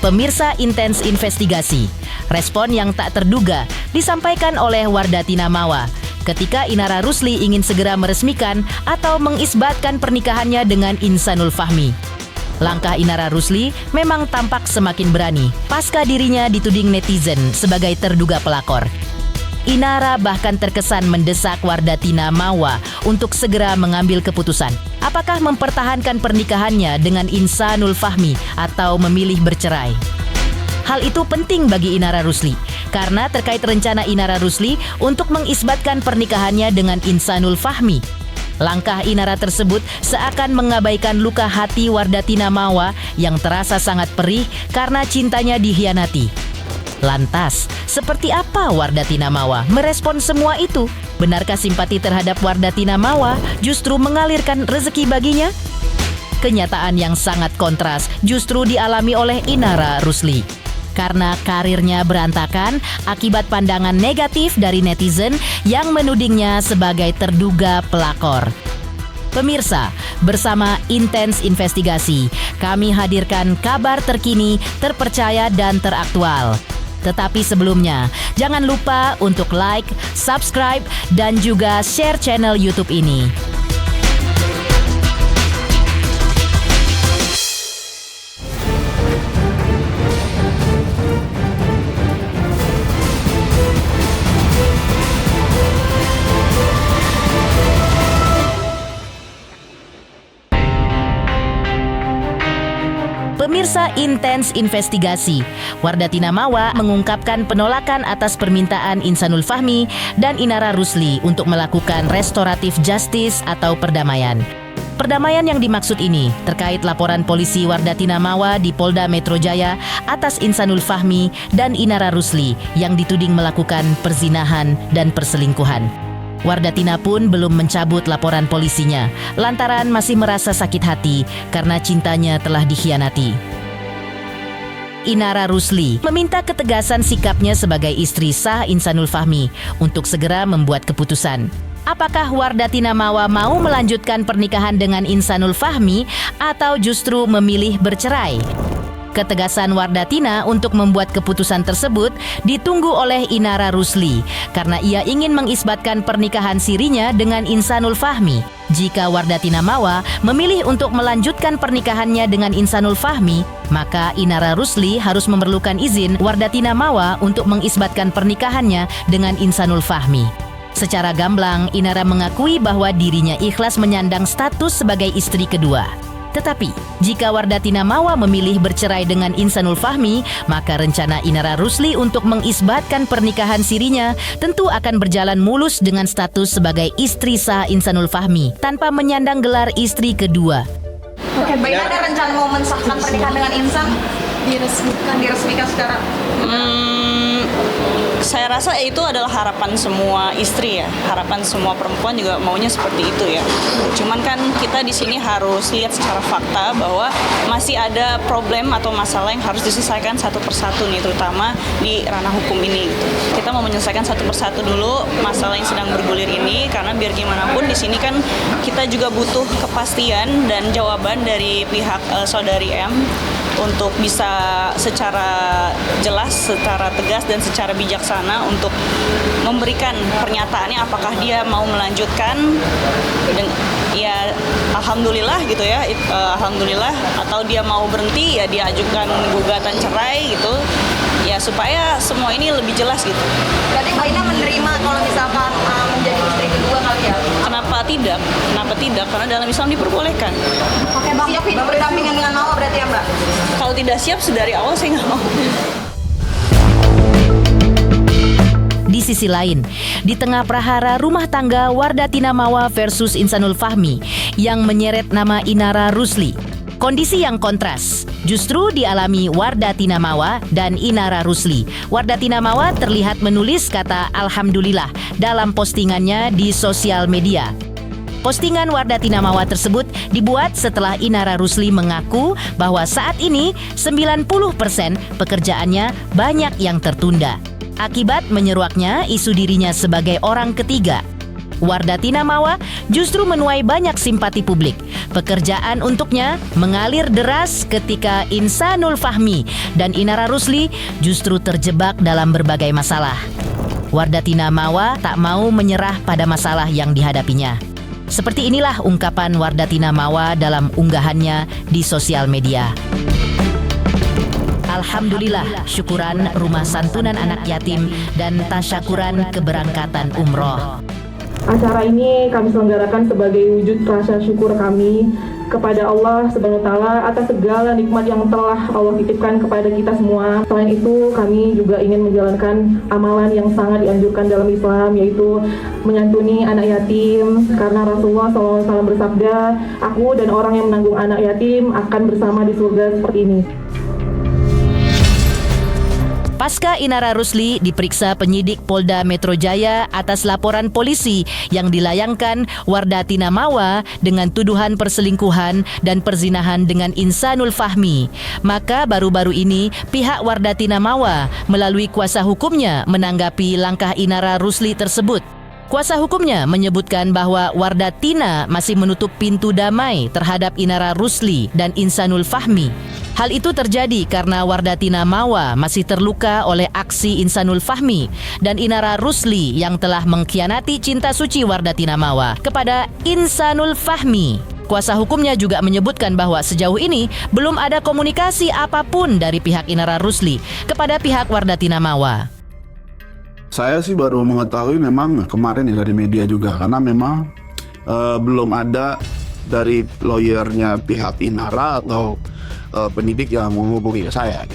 Pemirsa Intens Investigasi, respon yang tak terduga disampaikan oleh Wardatina Mawa ketika Inara Rusli ingin segera meresmikan atau mengisbatkan pernikahannya dengan Insanul Fahmi. Langkah Inara Rusli memang tampak semakin berani pasca dirinya dituding netizen sebagai terduga pelakor. Inara bahkan terkesan mendesak Wardatina Mawa untuk segera mengambil keputusan. Apakah mempertahankan pernikahannya dengan Insanul Fahmi atau memilih bercerai? Hal itu penting bagi Inara Rusli karena terkait rencana Inara Rusli untuk mengisbatkan pernikahannya dengan Insanul Fahmi. Langkah Inara tersebut seakan mengabaikan luka hati Wardatina Mawa yang terasa sangat perih karena cintanya dikhianati. Lantas, seperti apa Wardatina Mawa merespon semua itu? Benarkah simpati terhadap Wardatina Mawa justru mengalirkan rezeki baginya? Kenyataan yang sangat kontras justru dialami oleh Inara Rusli. Karena karirnya berantakan akibat pandangan negatif dari netizen yang menudingnya sebagai terduga pelakor. Pemirsa, bersama Intens Investigasi, kami hadirkan kabar terkini, terpercaya dan teraktual. Tetapi sebelumnya, jangan lupa untuk like, subscribe, dan juga share channel YouTube ini. Pemirsa Intens Investigasi, Wardatina Mawa mengungkapkan penolakan atas permintaan Insanul Fahmi dan Inara Rusli untuk melakukan restoratif justice atau perdamaian. Perdamaian yang dimaksud ini terkait laporan polisi Wardatina Mawa di Polda Metro Jaya atas Insanul Fahmi dan Inara Rusli yang dituding melakukan perzinahan dan perselingkuhan. Wardatina pun belum mencabut laporan polisinya lantaran masih merasa sakit hati karena cintanya telah dikhianati. Inara Rusli meminta ketegasan sikapnya sebagai istri sah Insanul Fahmi untuk segera membuat keputusan. Apakah Wardatina Mawa mau melanjutkan pernikahan dengan Insanul Fahmi atau justru memilih bercerai? Ketegasan Wardatina untuk membuat keputusan tersebut ditunggu oleh Inara Rusli karena ia ingin mengisbatkan pernikahan sirinya dengan Insanul Fahmi. Jika Wardatina Mawa memilih untuk melanjutkan pernikahannya dengan Insanul Fahmi, maka Inara Rusli harus memerlukan izin Wardatina Mawa untuk mengisbatkan pernikahannya dengan Insanul Fahmi. Secara gamblang, Inara mengakui bahwa dirinya ikhlas menyandang status sebagai istri kedua. Tetapi, jika Wardatina Mawa memilih bercerai dengan Insanul Fahmi, maka rencana Inara Rusli untuk mengisbatkan pernikahan sirinya tentu akan berjalan mulus dengan status sebagai istri sah Insanul Fahmi tanpa menyandang gelar istri kedua. Oke, baik, ada rencana mau mensahkan pernikahan dengan Insan? Diresmikan sekarang? Saya rasa itu adalah harapan semua istri ya, harapan semua perempuan juga maunya seperti itu ya. Cuman kan kita di sini harus lihat secara fakta bahwa masih ada problem atau masalah yang harus diselesaikan satu persatu nih, terutama di ranah hukum ini. Kita mau menyelesaikan satu persatu dulu masalah yang sedang bergulir ini, karena biar gimana pun di sini kan kita juga butuh kepastian dan jawaban dari pihak saudari M untuk bisa secara jelas, secara tegas dan secara bijaksana untuk memberikan pernyataannya apakah dia mau melanjutkan ya alhamdulillah gitu ya, alhamdulillah, atau dia mau berhenti ya dia ajukan gugatan cerai gitu ya, supaya semua ini lebih jelas gitu. Berarti Mbak Ina menerima kalau misalkan menjadi istri kedua kali ya? Kenapa tidak? Kenapa tidak? Karena dalam Islam diperbolehkan. Oke Bang, siap hidup berdampingan dengan Mawa berarti ya Mbak? Kalau tidak siap sedari awal saya nggak mau. Di sisi lain, di tengah prahara rumah tangga Wardatina Mawa versus Insanul Fahmi yang menyeret nama Inara Rusli, kondisi yang kontras justru dialami Wardatina Mawa dan Inara Rusli. Wardatina Mawa terlihat menulis kata Alhamdulillah dalam postingannya di sosial media. Postingan Wardatina Mawa tersebut dibuat setelah Inara Rusli mengaku bahwa saat ini 90% pekerjaannya banyak yang tertunda akibat menyeruaknya isu dirinya sebagai orang ketiga. Wardatina Mawa justru menuai banyak simpati publik. Pekerjaan untuknya mengalir deras ketika Insanul Fahmi dan Inara Rusli justru terjebak dalam berbagai masalah. Wardatina Mawa tak mau menyerah pada masalah yang dihadapinya. Seperti inilah ungkapan Wardatina Mawa dalam unggahannya di sosial media. Alhamdulillah, syukuran Rumah Santunan Anak Yatim dan tasyakuran keberangkatan umroh. Acara ini kami selenggarakan sebagai wujud rasa syukur kami kepada Allah Subhanahu wa Ta'ala atas segala nikmat yang telah Allah titipkan kepada kita semua. Selain itu, kami juga ingin menjalankan amalan yang sangat dianjurkan dalam Islam, yaitu menyantuni anak yatim. Karena Rasulullah SAW bersabda, "Aku dan orang yang menanggung anak yatim akan bersama di surga seperti ini." Pasca Inara Rusli diperiksa penyidik Polda Metro Jaya atas laporan polisi yang dilayangkan Wardatina Mawa dengan tuduhan perselingkuhan dan perzinahan dengan Insanul Fahmi. Maka baru-baru ini pihak Wardatina Mawa melalui kuasa hukumnya menanggapi langkah Inara Rusli tersebut. Kuasa hukumnya menyebutkan bahwa Wardatina masih menutup pintu damai terhadap Inara Rusli dan Insanul Fahmi. Hal itu terjadi karena Wardatina Mawa masih terluka oleh aksi Insanul Fahmi dan Inara Rusli yang telah mengkhianati cinta suci Wardatina Mawa kepada Insanul Fahmi. Kuasa hukumnya juga menyebutkan bahwa sejauh ini belum ada komunikasi apapun dari pihak Inara Rusli kepada pihak Wardatina Mawa. Saya sih baru mengetahui memang kemarin ya dari media juga, karena memang belum ada dari lawyernya pihak Inara atau penyidik yang menghubungi ke saya.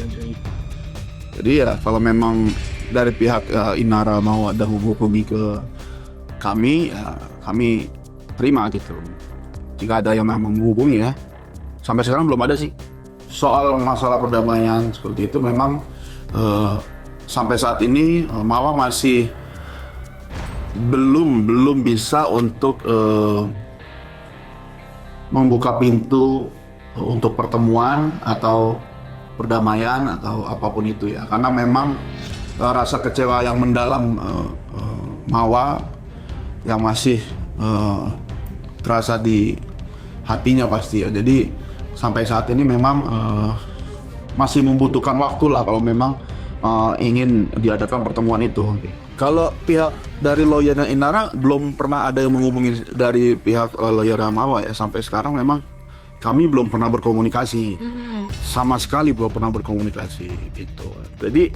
Jadi ya kalau memang dari pihak Inara mau ada menghubungi ke kami, ya kami terima gitu. Jika ada yang memang menghubungi ya, sampai sekarang belum ada sih. Soal masalah perdamaian seperti itu memang sampai saat ini Mawa masih belum bisa untuk membuka pintu untuk pertemuan atau perdamaian atau apapun itu ya, karena memang rasa kecewa yang mendalam Mawa yang masih terasa di hatinya pasti ya. Jadi sampai saat ini memang masih membutuhkan waktu lah kalau memang ingin diadakan pertemuan itu. Kalau pihak dari lawyernya Inara belum pernah ada yang menghubungi dari pihak lawyer Mawa ya, sampai sekarang memang kami belum pernah berkomunikasi, sama sekali belum pernah berkomunikasi gitu. Jadi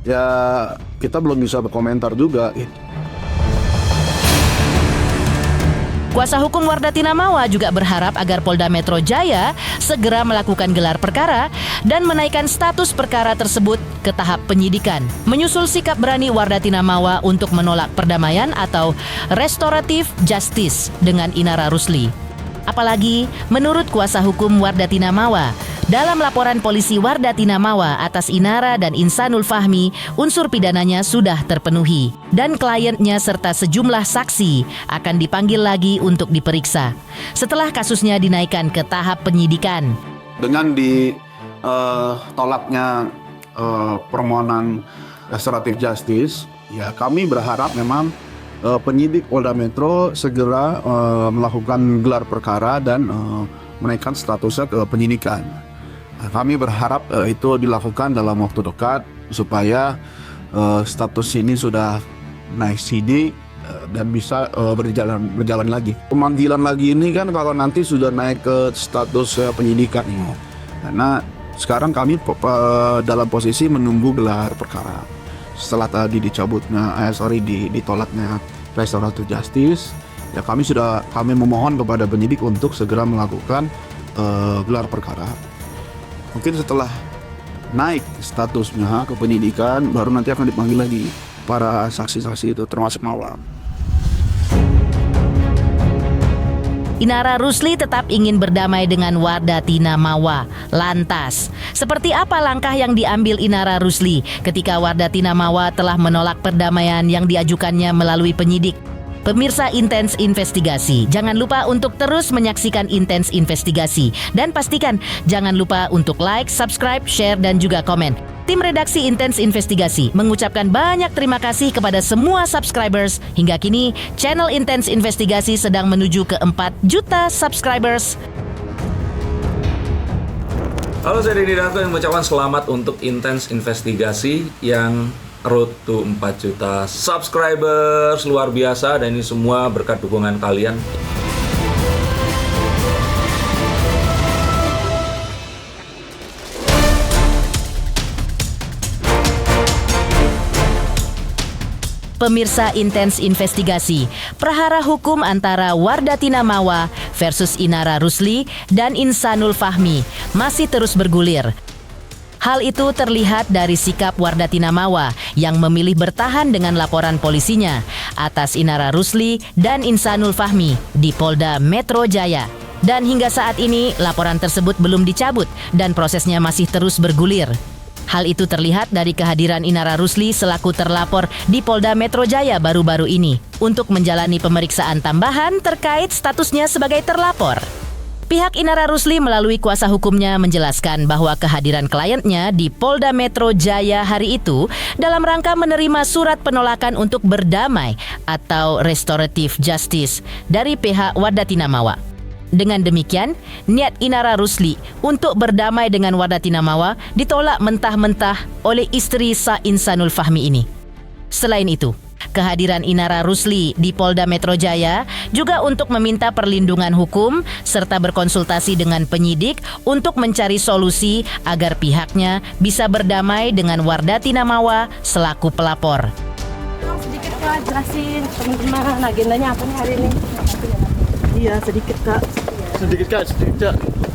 ya kita belum bisa berkomentar juga gitu. Kuasa hukum Wardatina Mawa juga berharap agar Polda Metro Jaya segera melakukan gelar perkara dan menaikkan status perkara tersebut ke tahap penyidikan. Menyusul sikap berani Wardatina Mawa untuk menolak perdamaian atau restoratif justice dengan Inara Rusli. Apalagi menurut kuasa hukum Wardatina Mawa, dalam laporan polisi Wardatina Mawa atas Inara dan Insanul Fahmi, unsur pidananya sudah terpenuhi dan kliennya serta sejumlah saksi akan dipanggil lagi untuk diperiksa setelah kasusnya dinaikkan ke tahap penyidikan. Dengan ditolaknya permohonan restoratif justice, ya kami berharap memang penyidik Polda Metro segera melakukan gelar perkara dan menaikkan statusnya ke penyidikan. Kami berharap itu dilakukan dalam waktu dekat supaya status ini sudah naik sidik dan bisa berjalan lagi. Pemanggilan lagi ini kan kalau nanti sudah naik ke status penyidikan ini. Karena sekarang kami dalam posisi menunggu gelar perkara. Setelah tadi ditolaknya restoratif justice, ya kami memohon kepada penyidik untuk segera melakukan gelar perkara. Mungkin setelah naik statusnya ke penyidikan, baru nanti akan dipanggil lagi para saksi-saksi itu, termasuk Mawa. Inara Rusli tetap ingin berdamai dengan Wardatina Mawa. Lantas, seperti apa langkah yang diambil Inara Rusli ketika Wardatina Mawa telah menolak perdamaian yang diajukannya melalui penyidik? Pemirsa Intens Investigasi, jangan lupa untuk terus menyaksikan Intens Investigasi. Dan pastikan jangan lupa untuk like, subscribe, share, dan juga komen. Tim redaksi Intens Investigasi mengucapkan banyak terima kasih kepada semua subscribers. Hingga kini, channel Intens Investigasi sedang menuju ke 4 juta subscribers. Halo, saya Deddy Darko yang mengucapkan selamat untuk Intens Investigasi yang road to 4 juta subscribers. Luar biasa, dan ini semua berkat dukungan kalian. Pemirsa Intens Investigasi, prahara hukum antara Wardatina Mawa versus Inara Rusli dan Insanul Fahmi masih terus bergulir. Hal itu terlihat dari sikap Wardatina Mawa yang memilih bertahan dengan laporan polisinya atas Inara Rusli dan Insanul Fahmi di Polda Metro Jaya. Dan hingga saat ini laporan tersebut belum dicabut dan prosesnya masih terus bergulir. Hal itu terlihat dari kehadiran Inara Rusli selaku terlapor di Polda Metro Jaya baru-baru ini untuk menjalani pemeriksaan tambahan terkait statusnya sebagai terlapor. Pihak Inara Rusli melalui kuasa hukumnya menjelaskan bahwa kehadiran kliennya di Polda Metro Jaya hari itu dalam rangka menerima surat penolakan untuk berdamai atau restorative justice dari pihak Wardatina Mawa. Dengan demikian, niat Inara Rusli untuk berdamai dengan Wardatina Mawa ditolak mentah-mentah oleh istri Sa Insanul Fahmi ini. Selain itu, kehadiran Inara Rusli di Polda Metro Jaya juga untuk meminta perlindungan hukum serta berkonsultasi dengan penyidik untuk mencari solusi agar pihaknya bisa berdamai dengan Wardatina Mawa selaku pelapor. Sedikit Kak, jelasin teman-teman agendanya apa nih hari ini? Iya, sedikit Kak. Sedikit Kak.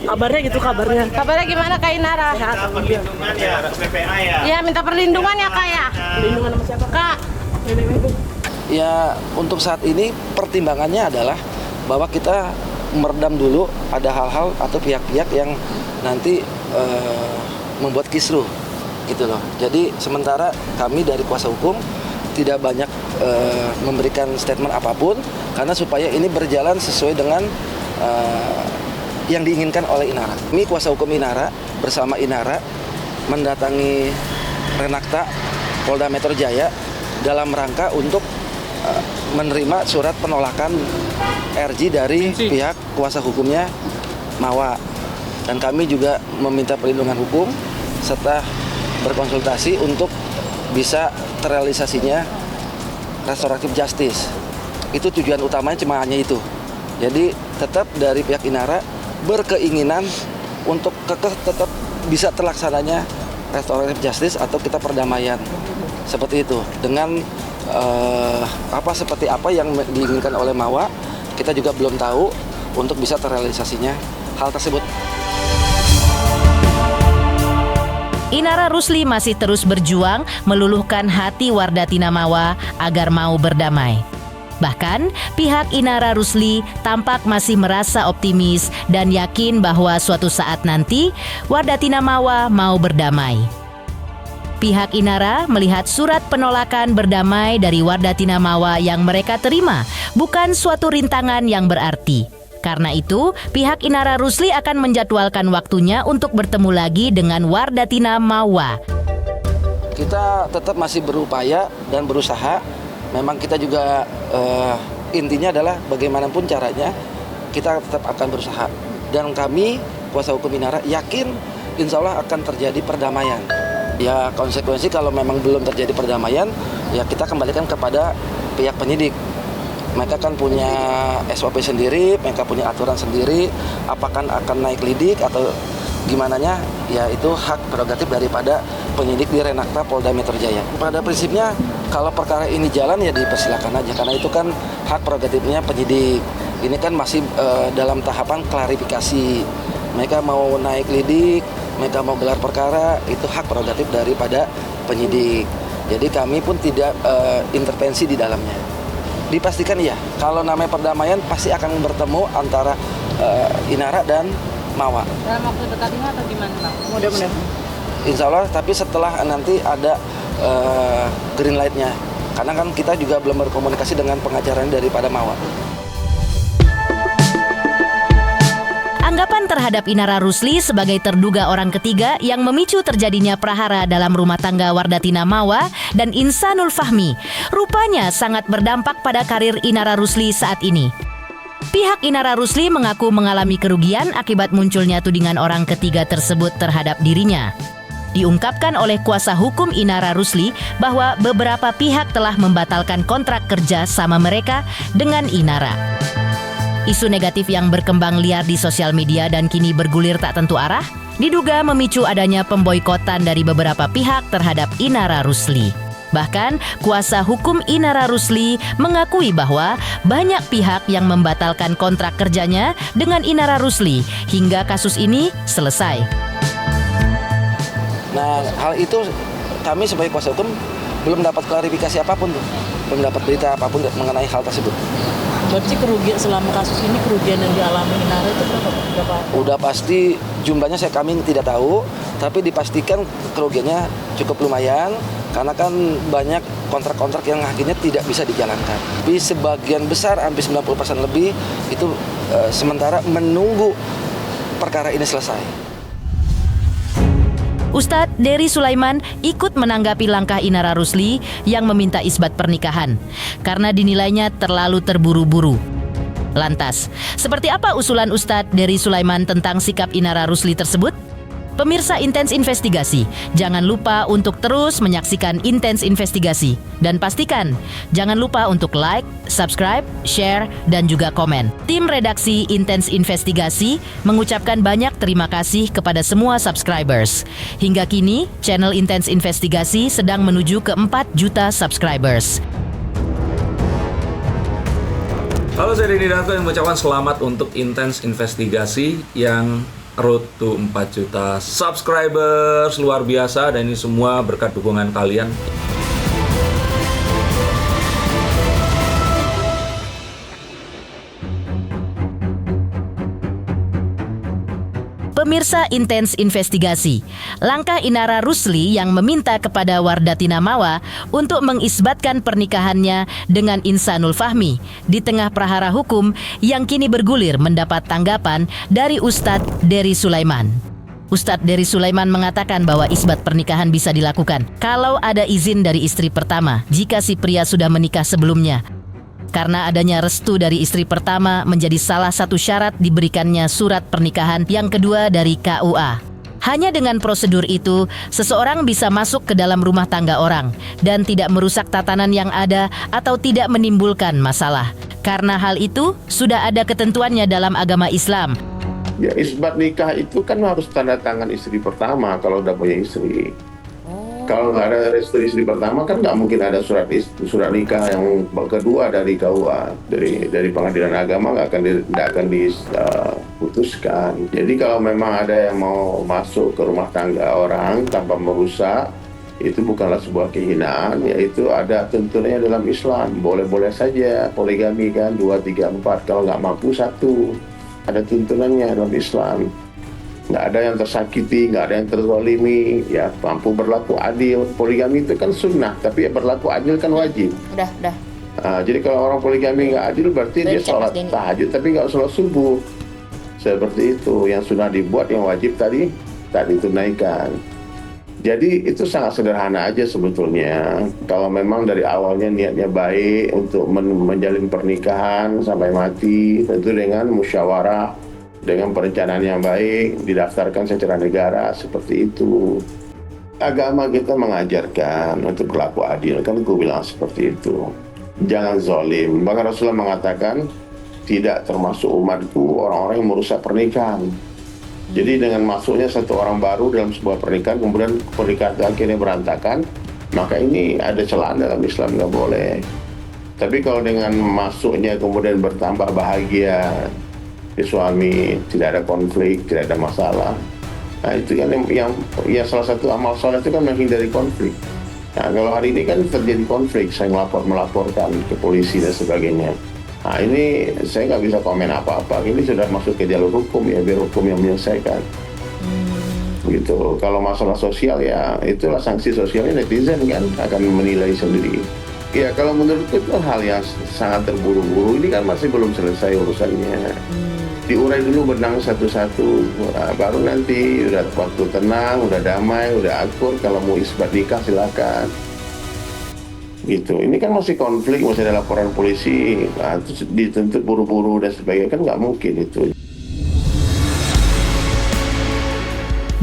Kabarnya gitu kabarnya. Kabarnya gimana Kak Inara? Minta perlindungan ya, PPA ya. Iya, minta perlindungan ya Kak ya. Perlindungan sama siapa Kak? Ya, untuk saat ini pertimbangannya adalah bahwa kita meredam dulu ada hal-hal atau pihak-pihak yang nanti membuat kisruh gitu loh. Jadi sementara kami dari kuasa hukum tidak banyak memberikan statement apapun karena supaya ini berjalan sesuai dengan yang diinginkan oleh Inara. Kami kuasa hukum Inara bersama Inara mendatangi Renakta Polda Metro Jaya dalam rangka untuk menerima surat penolakan RJ dari pihak kuasa hukumnya Mawa. Dan kami juga meminta perlindungan hukum serta berkonsultasi untuk bisa terrealisasinya restoratif justice. Itu tujuan utamanya cuma hanya itu. Jadi tetap dari pihak Inara berkeinginan untuk tetap bisa terlaksananya restoratif justice atau kita perdamaian. Seperti itu, dengan seperti apa yang diinginkan oleh Mawa, kita juga belum tahu untuk bisa terrealisasinya hal tersebut. Inara Rusli masih terus berjuang meluluhkan hati Wardatina Mawa agar mau berdamai. Bahkan, pihak Inara Rusli tampak masih merasa optimis dan yakin bahwa suatu saat nanti Wardatina Mawa mau berdamai. Pihak Inara melihat surat penolakan berdamai dari Wardatina Mawa yang mereka terima bukan suatu rintangan yang berarti. Karena itu, pihak Inara Rusli akan menjadwalkan waktunya untuk bertemu lagi dengan Wardatina Mawa. Kita tetap masih berupaya dan berusaha. Memang kita juga intinya adalah bagaimanapun caranya kita tetap akan berusaha. Dan kami, kuasa hukum Inara, yakin insya Allah akan terjadi perdamaian. Ya konsekuensi kalau memang belum terjadi perdamaian, ya kita kembalikan kepada pihak penyidik. Mereka kan punya SOP sendiri, mereka punya aturan sendiri, apakah akan naik lidik atau gimananya, ya itu hak prerogatif daripada penyidik di Renakta Polda Metro Jaya. Pada prinsipnya kalau perkara ini jalan ya dipersilakan aja, karena itu kan hak prerogatifnya penyidik. Ini kan masih dalam tahapan klarifikasi. Mereka mau naik lidik, mereka mau gelar perkara, itu hak prerogatif daripada penyidik. Jadi kami pun tidak intervensi di dalamnya. Dipastikan ya, kalau namanya perdamaian pasti akan bertemu antara Inara dan Mawa. Dalam waktu dekat ini atau gimana Pak? Mudah-mudahan. Insya Allah, tapi setelah nanti ada green light-nya. Karena kan kita juga belum berkomunikasi dengan pengacaranya daripada Mawar. Anggapan terhadap Inara Rusli sebagai terduga orang ketiga yang memicu terjadinya prahara dalam rumah tangga Wardatina Mawa dan Insanul Fahmi rupanya sangat berdampak pada karir Inara Rusli saat ini. Pihak Inara Rusli mengaku mengalami kerugian akibat munculnya tudingan orang ketiga tersebut terhadap dirinya. Diungkapkan oleh kuasa hukum Inara Rusli bahwa beberapa pihak telah membatalkan kontrak kerja sama mereka dengan Inara. Isu negatif yang berkembang liar di sosial media dan kini bergulir tak tentu arah, diduga memicu adanya pemboikotan dari beberapa pihak terhadap Inara Rusli. Bahkan, kuasa hukum Inara Rusli mengakui bahwa banyak pihak yang membatalkan kontrak kerjanya dengan Inara Rusli hingga kasus ini selesai. Nah, hal itu kami sebagai kuasa hukum belum dapat klarifikasi apapun tuh. Belum dapat berita apapun mengenai hal tersebut. Berarti kerugian selama kasus ini, kerugian yang dialami Inara itu berapa? Udah pasti jumlahnya kami tidak tahu, tapi dipastikan kerugiannya cukup lumayan karena kan banyak kontrak-kontrak yang akhirnya tidak bisa dijalankan. Tapi sebagian besar, hampir 90% lebih itu sementara menunggu perkara ini selesai. Ustadz Dery Sulaiman ikut menanggapi langkah Inara Rusli yang meminta isbat pernikahan karena dinilainya terlalu terburu-buru. Lantas, seperti apa usulan Ustadz Dery Sulaiman tentang sikap Inara Rusli tersebut? Pemirsa Intens Investigasi, jangan lupa untuk terus menyaksikan Intens Investigasi. Dan pastikan, jangan lupa untuk like, subscribe, share, dan juga komen. Tim redaksi Intens Investigasi mengucapkan banyak terima kasih kepada semua subscribers. Hingga kini, channel Intens Investigasi sedang menuju ke 4 juta subscribers. Halo, saya Denny Darko yang mengucapkan selamat untuk Intens Investigasi yang road to 4 juta subscribers, luar biasa, dan ini semua berkat dukungan kalian. Pemirsa Intens Investigasi, langkah Inara Rusli yang meminta kepada Wardatina Mawa untuk mengisbatkan pernikahannya dengan Insanul Fahmi di tengah prahara hukum yang kini bergulir mendapat tanggapan dari Ustadz Dery Sulaiman. Ustadz Dery Sulaiman mengatakan bahwa isbat pernikahan bisa dilakukan kalau ada izin dari istri pertama jika si pria sudah menikah sebelumnya. Karena adanya restu dari istri pertama menjadi salah satu syarat diberikannya surat pernikahan yang kedua dari KUA. Hanya dengan prosedur itu, seseorang bisa masuk ke dalam rumah tangga orang dan tidak merusak tatanan yang ada atau tidak menimbulkan masalah. Karena hal itu sudah ada ketentuannya dalam agama Islam. Ya, isbat nikah itu kan harus tanda tangan istri pertama kalau udah punya istri. Kalau nggak ada restu istri pertama kan nggak mungkin ada surat nikah yang kedua dari KUA, dari pengadilan agama nggak akan diputuskan. Jadi kalau memang ada yang mau masuk ke rumah tangga orang tanpa merusak, itu bukanlah sebuah kehinaan, yaitu ada tuntunannya dalam Islam. Boleh-boleh saja poligami kan 2, 3, 4, kalau nggak mampu 1, ada tuntunannya dalam Islam. Nggak ada yang tersakiti, nggak ada yang terzalimi, ya mampu berlaku adil. Poligami itu kan sunnah, tapi ya berlaku adil kan wajib. Udah. Jadi kalau orang poligami nggak adil, berarti dia sholat tahajud, tapi nggak sholat subuh. Seperti itu, yang sunnah dibuat, yang wajib tadi ditunaikan. Jadi itu sangat sederhana aja sebetulnya. Kalau memang dari awalnya niatnya baik untuk menjalin pernikahan sampai mati, tentu dengan musyawarah, dengan perencanaan yang baik, didaftarkan secara negara, seperti itu. Agama kita mengajarkan untuk berlaku adil, kan gue bilang seperti itu. Jangan zalim. Bahkan Rasulullah mengatakan, tidak termasuk umatku orang-orang yang merusak pernikahan. Jadi dengan masuknya satu orang baru dalam sebuah pernikahan, kemudian pernikahan akhirnya berantakan, maka ini ada celaan dalam Islam, nggak boleh. Tapi kalau dengan masuknya kemudian bertambah bahagia, suami, tidak ada konflik, tidak ada masalah. Nah itu kan yang salah satu amal soleh itu kan menghindari konflik. Nah kalau hari ini kan terjadi konflik, saya melaporkan ke polisi dan sebagainya. Nah ini saya nggak bisa komen apa-apa, ini sudah masuk ke jalur hukum ya, biar hukum yang menyelesaikan. Gitu. Kalau masalah sosial ya itulah sanksi sosialnya, netizen kan akan menilai sendiri. Ya kalau menurutku itu hal yang sangat terburu-buru. Ini kan masih belum selesai urusannya. Diurai dulu benang satu-satu, baru nanti udah waktu tenang, udah damai, udah akur. Kalau mau isbat nikah silakan. Gitu. Ini kan masih konflik, masih ada laporan polisi, terus dituntut buru-buru dan sebagainya, kan nggak mungkin itu.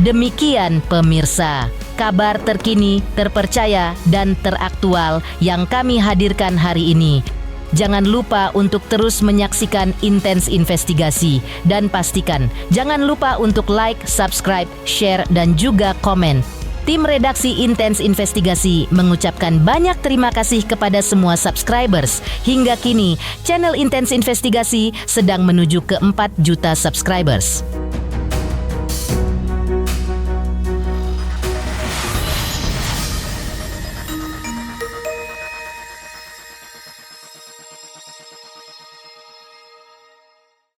Demikian pemirsa, kabar terkini, terpercaya, dan teraktual yang kami hadirkan hari ini. Jangan lupa untuk terus menyaksikan Intens Investigasi dan pastikan jangan lupa untuk like, subscribe, share, dan juga komen. Tim redaksi Intens Investigasi mengucapkan banyak terima kasih kepada semua subscribers. Hingga kini, channel Intens Investigasi sedang menuju ke 4 juta subscribers.